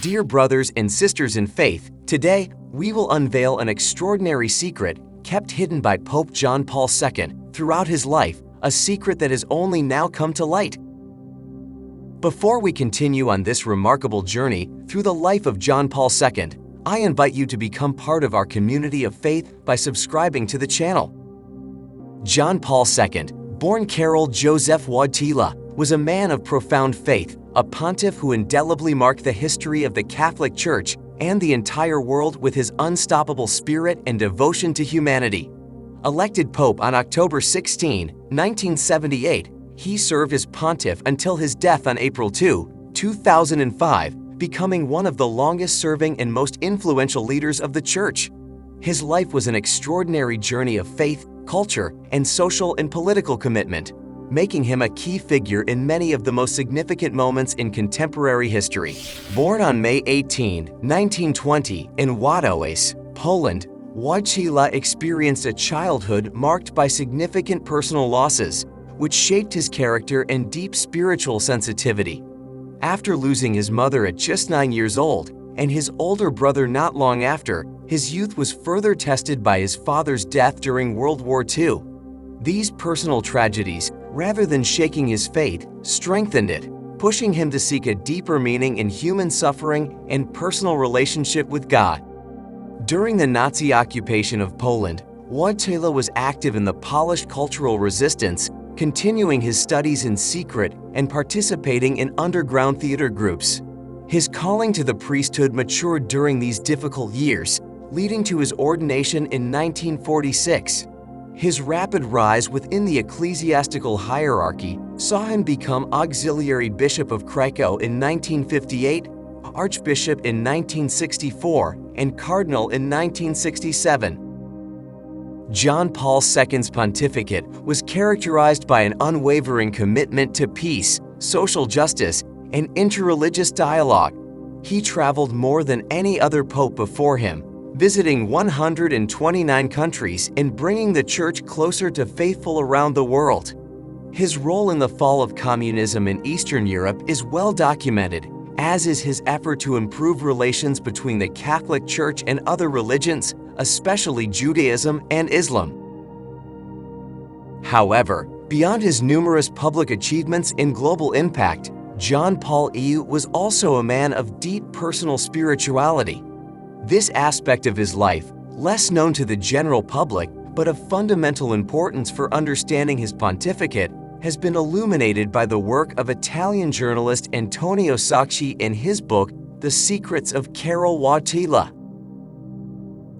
Dear brothers and sisters in faith, today we will unveil an extraordinary secret kept hidden by Pope John Paul II throughout his life, a secret that has only now come to light. Before we continue on this remarkable journey through the life of John Paul II, I invite you to become part of our community of faith by subscribing to the channel. John Paul II, born Karol Joseph Wojtyla, was a man of profound faith, a pontiff who indelibly marked the history of the Catholic Church and the entire world with his unstoppable spirit and devotion to humanity. Elected Pope on October 16, 1978, he served as pontiff until his death on April 2, 2005, becoming one of the longest-serving and most influential leaders of the Church. His life was an extraordinary journey of faith, culture, and social and political commitment, making him a key figure in many of the most significant moments in contemporary history. Born on May 18, 1920 in Wadowice, Poland, Wojtyla experienced a childhood marked by significant personal losses, which shaped his character and deep spiritual sensitivity. After losing his mother at just 9 years old and his older brother not long after, his youth was further tested by his father's death during World War II. These personal tragedies, rather than shaking his faith, strengthened it, pushing him to seek a deeper meaning in human suffering and personal relationship with God. During the Nazi occupation of Poland, Wojtyla was active in the Polish cultural resistance, continuing his studies in secret and participating in underground theater groups. His calling to the priesthood matured during these difficult years, leading to his ordination in 1946. His rapid rise within the ecclesiastical hierarchy saw him become Auxiliary Bishop of Krakow in 1958, Archbishop in 1964, and Cardinal in 1967. John Paul II's pontificate was characterized by an unwavering commitment to peace, social justice, and interreligious dialogue. He traveled more than any other pope before him, visiting 129 countries and bringing the Church closer to faithful around the world. His role in the fall of communism in Eastern Europe is well documented, as is his effort to improve relations between the Catholic Church and other religions, especially Judaism and Islam. However, beyond his numerous public achievements and global impact, John Paul II was also a man of deep personal spirituality. This aspect of his life, less known to the general public but of fundamental importance for understanding his pontificate, has been illuminated by the work of Italian journalist Antonio Sacchi in his book, The Secrets of Karol Wojtyla.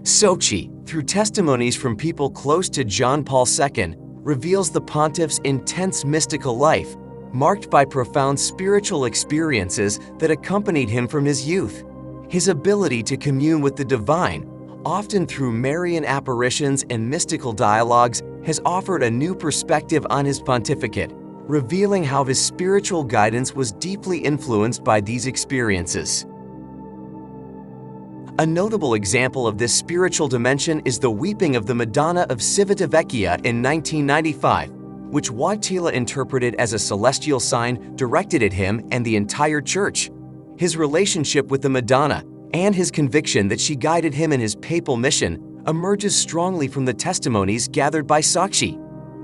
Sacchi, through testimonies from people close to John Paul II, reveals the pontiff's intense mystical life, marked by profound spiritual experiences that accompanied him from his youth. His ability to commune with the divine, often through Marian apparitions and mystical dialogues, has offered a new perspective on his pontificate, revealing how his spiritual guidance was deeply influenced by these experiences. A notable example of this spiritual dimension is the Weeping of the Madonna of Civitavecchia in 1995, which Wojtyla interpreted as a celestial sign directed at him and the entire Church. His relationship with the Madonna and his conviction that she guided him in his papal mission emerges strongly from the testimonies gathered by Sacchi.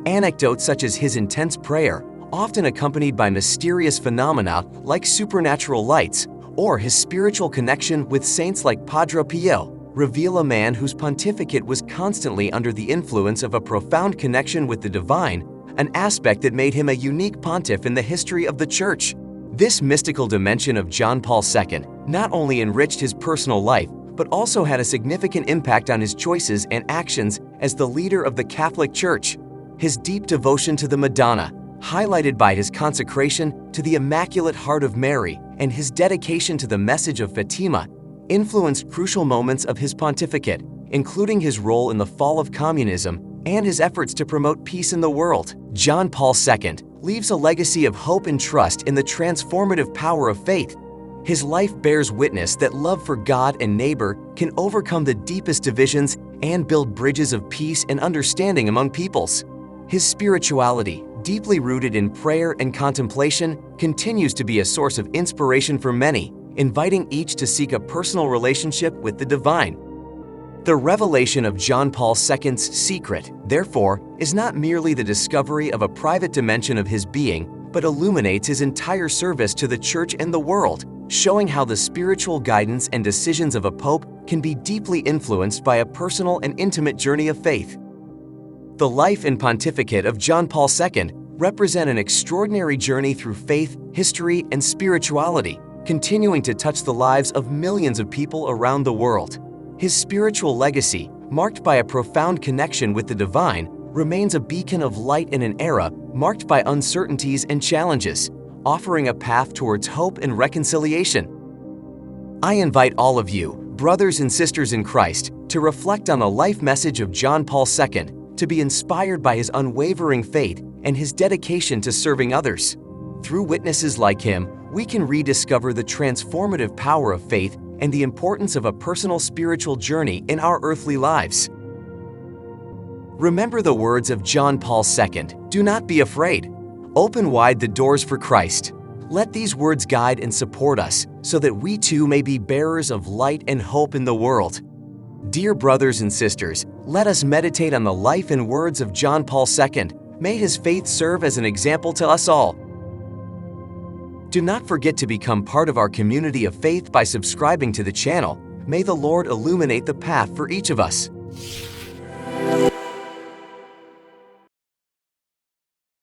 Anecdotes such as his intense prayer, often accompanied by mysterious phenomena like supernatural lights, or his spiritual connection with saints like Padre Pio, reveal a man whose pontificate was constantly under the influence of a profound connection with the divine, an aspect that made him a unique pontiff in the history of the Church. This mystical dimension of John Paul II not only enriched his personal life, but also had a significant impact on his choices and actions as the leader of the Catholic Church. His deep devotion to the Madonna, highlighted by his consecration to the Immaculate Heart of Mary and his dedication to the message of Fatima, influenced crucial moments of his pontificate, including his role in the fall of communism and his efforts to promote peace in the world. John Paul II leaves a legacy of hope and trust in the transformative power of faith. His life bears witness that love for God and neighbor can overcome the deepest divisions and build bridges of peace and understanding among peoples. His spirituality, deeply rooted in prayer and contemplation, continues to be a source of inspiration for many, inviting each to seek a personal relationship with the divine. The revelation of John Paul II's secret, therefore, is not merely the discovery of a private dimension of his being, but illuminates his entire service to the Church and the world, showing how the spiritual guidance and decisions of a pope can be deeply influenced by a personal and intimate journey of faith. The life and pontificate of John Paul II represent an extraordinary journey through faith, history, and spirituality, continuing to touch the lives of millions of people around the world. His spiritual legacy, marked by a profound connection with the divine, remains a beacon of light in an era marked by uncertainties and challenges, offering a path towards hope and reconciliation. I invite all of you, brothers and sisters in Christ, to reflect on the life message of John Paul II, to be inspired by his unwavering faith and his dedication to serving others. Through witnesses like him, we can rediscover the transformative power of faith and the importance of a personal spiritual journey in our earthly lives. Remember the words of John Paul II, "Do not be afraid. Open wide the doors for Christ." Let these words guide and support us so that we too may be bearers of light and hope in the world. Dear brothers and sisters, let us meditate on the life and words of John Paul II. May his faith serve as an example to us all. Do not forget to become part of our community of faith by subscribing to the channel. May the Lord illuminate the path for each of us.